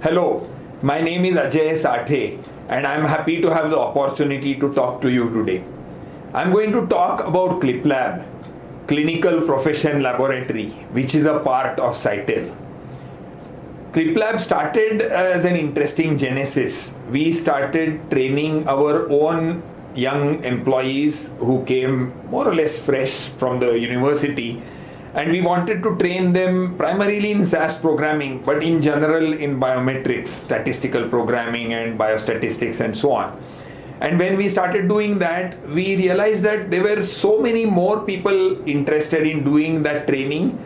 Hello, my name is Ajay Sathe and I'm happy to have the opportunity to talk to you today. I'm going to talk about CliPLab, Clinical Profession Laboratory, which is a part of Cytel. CliPLab started as an interesting genesis. We started training our own young employees who came more or less fresh from the university, and we wanted to train them primarily in SAS programming, but in general in biometrics, statistical programming and biostatistics and so on. And when we started doing that, we realized that there were so many more people interested in doing that training,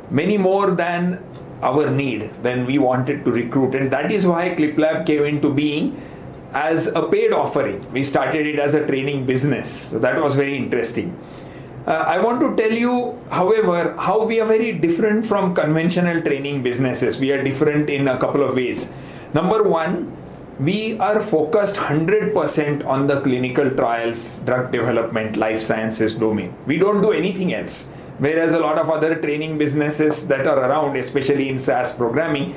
many more than our need, than we wanted to recruit. And that is why CliPLab came into being as a paid offering. We started it as a training business. So that was very interesting. I want to tell you, however, how we are very different from conventional training businesses. We are different in a couple of ways. Number one, we are focused 100% on the clinical trials, drug development, life sciences domain. We don't do anything else. Whereas a lot of other training businesses that are around, especially in SAS programming,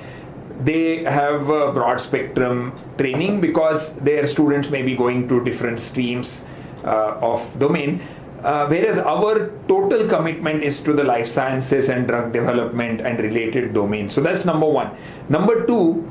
they have a broad spectrum training because their students may be going to different streams of domain. Whereas our total commitment is to the life sciences and drug development and related domains. So that's number one. Number two,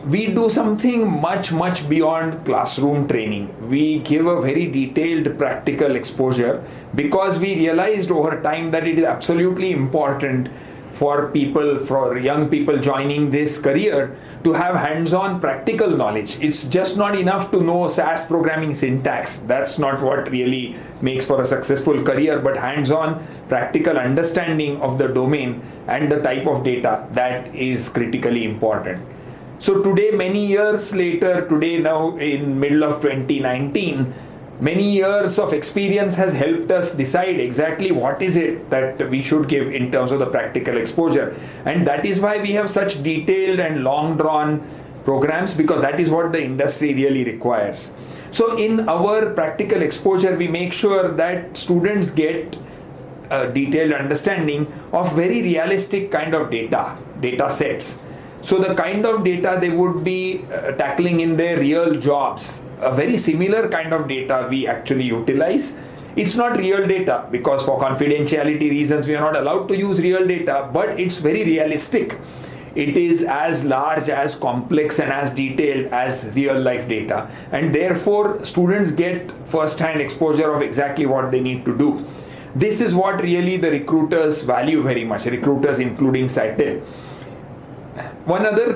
we do something much beyond classroom training. We give a very detailed practical exposure because we realized over time that it is absolutely important for people, for young people joining this career, to have hands-on practical knowledge. It's just not enough to know SAS programming syntax. That's not what really makes for a successful career, but hands-on practical understanding of the domain and the type of data, that is critically important. So today, many years later, today now in middle of 2019, many years of experience has helped us decide exactly what is it that we should give in terms of the practical exposure. And that is why we have such detailed and long drawn programs, because that is what the industry really requires. So in our practical exposure, we make sure that students get a detailed understanding of very realistic kind of data sets. So the kind of data they would be tackling in their real jobs, a very similar kind of data we actually utilize. It's not real data because for confidentiality reasons we are not allowed to use real data, but it's very realistic. It is as large, as complex and as detailed as real life data, and therefore students get first-hand exposure of exactly what they need to do. This is what really the recruiters value very much, recruiters including Cytel. One other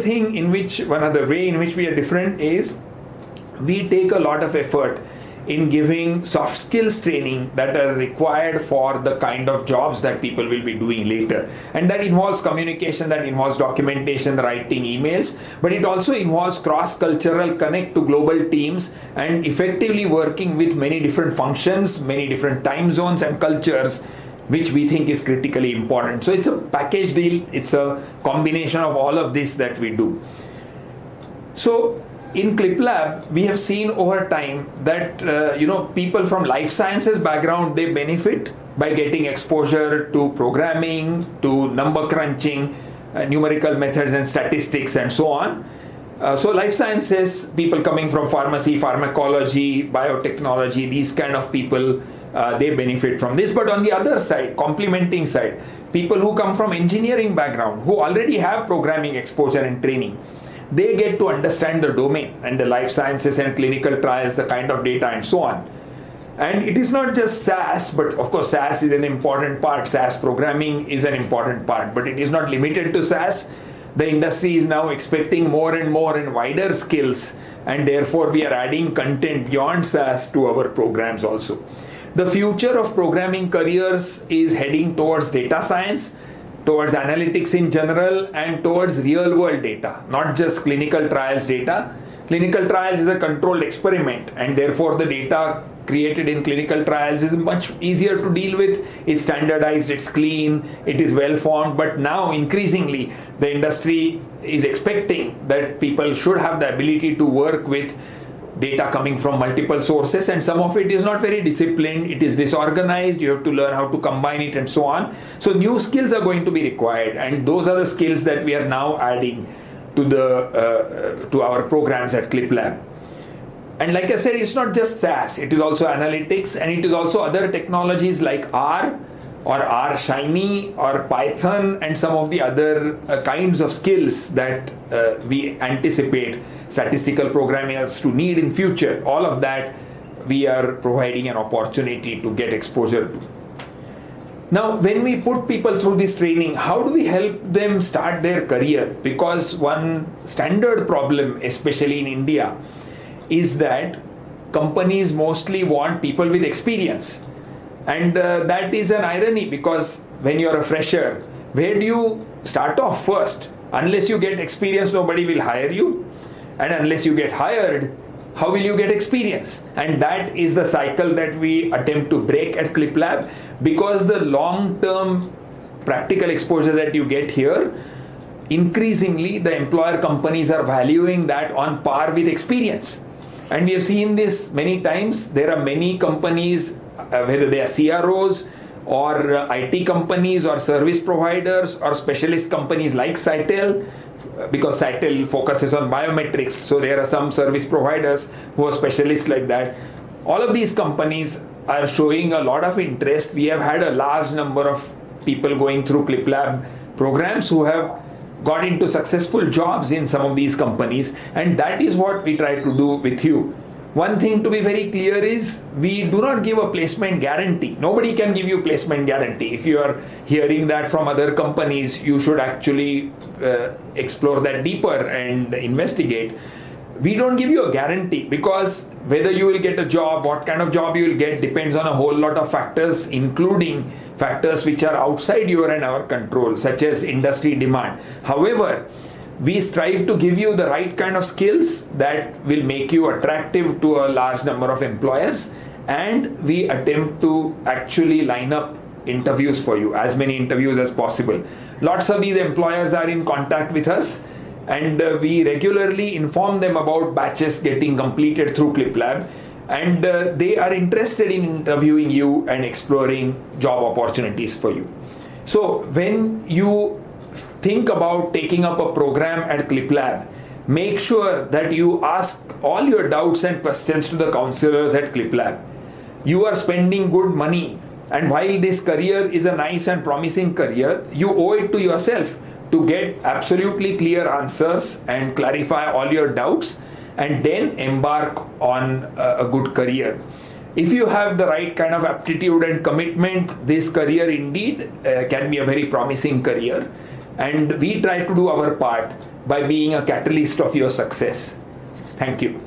way in which we are different is we take a lot of effort in giving soft skills training that are required for the kind of jobs that people will be doing later. And that involves communication, that involves documentation, writing emails, but it also involves cross-cultural connect to global teams and effectively working with many different functions, many different time zones and cultures, which we think is critically important. So it's a package deal, it's a combination of all of this that we do. So in CliPLab, we have seen over time that people from life sciences background, they benefit by getting exposure to programming, to number crunching, numerical methods and statistics and so on. So life sciences, people coming from pharmacy, pharmacology, biotechnology, these kind of people, they benefit from this. But on the other side, complementing side, people who come from engineering background, who already have programming exposure and training, they get to understand the domain and the life sciences and clinical trials, the kind of data and so on. And it is not just SAS, but of course SAS is an important part, SAS programming is an important part, but it is not limited to SAS. The industry is now expecting more and wider skills, and therefore we are adding content beyond SAS to our programs also. The future of programming careers is heading towards data science, towards analytics in general, and towards real world data, not just clinical trials data. Clinical trials is a controlled experiment, and therefore the data created in clinical trials is much easier to deal with. It's standardized, it's clean, it is well formed, but now increasingly the industry is expecting that people should have the ability to work with data coming from multiple sources, and some of it is not very disciplined, it is disorganized, you have to learn how to combine it and so on. So new skills are going to be required, and those are the skills that we are now adding to our programs at CliPLab. And like I said, it's not just SAS, it is also analytics, and it is also other technologies like R or R Shiny or Python and some of the other kinds of skills that we anticipate statistical programmers to need in future. All of that we are providing an opportunity to get exposure to. Now, when we put people through this training, how do we help them start their career? Because one standard problem, especially in India, is that companies mostly want people with experience. And that is an irony, because when you're a fresher, where do you start off first? Unless you get experience, nobody will hire you. And unless you get hired, how will you get experience? And that is the cycle that we attempt to break at CliPLab, because the long-term practical exposure that you get here, increasingly the employer companies are valuing that on par with experience. And we have seen this many times. There are many companies, whether they are CROs or IT companies or service providers or specialist companies like Cytel, because Cytel focuses on biometrics, so there are some service providers who are specialists like that. All of these companies are showing a lot of interest. We have had a large number of people going through CliPLab programs who have got into successful jobs in some of these companies, and that is what we try to do with you. One thing to be very clear is we do not give a placement guarantee. Nobody can give you placement guarantee. If you are hearing that from other companies, you should actually explore that deeper and investigate. We don't give you a guarantee, because whether you will get a job, what kind of job you will get, depends on a whole lot of factors, including factors which are outside your and our control, such as industry demand. However, we strive to give you the right kind of skills that will make you attractive to a large number of employers, and we attempt to actually line up interviews for you, as many interviews as possible. Lots of these employers are in contact with us, and we regularly inform them about batches getting completed through CliPLab, and they are interested in interviewing you and exploring job opportunities for you. So when you think about taking up a program at CliPLab, make sure that you ask all your doubts and questions to the counselors at CliPLab. You are spending good money, and while this career is a nice and promising career, you owe it to yourself to get absolutely clear answers and clarify all your doubts, and then embark on a good career. If you have the right kind of aptitude and commitment, this career indeed can be a very promising career. And we try to do our part by being a catalyst of your success. Thank you.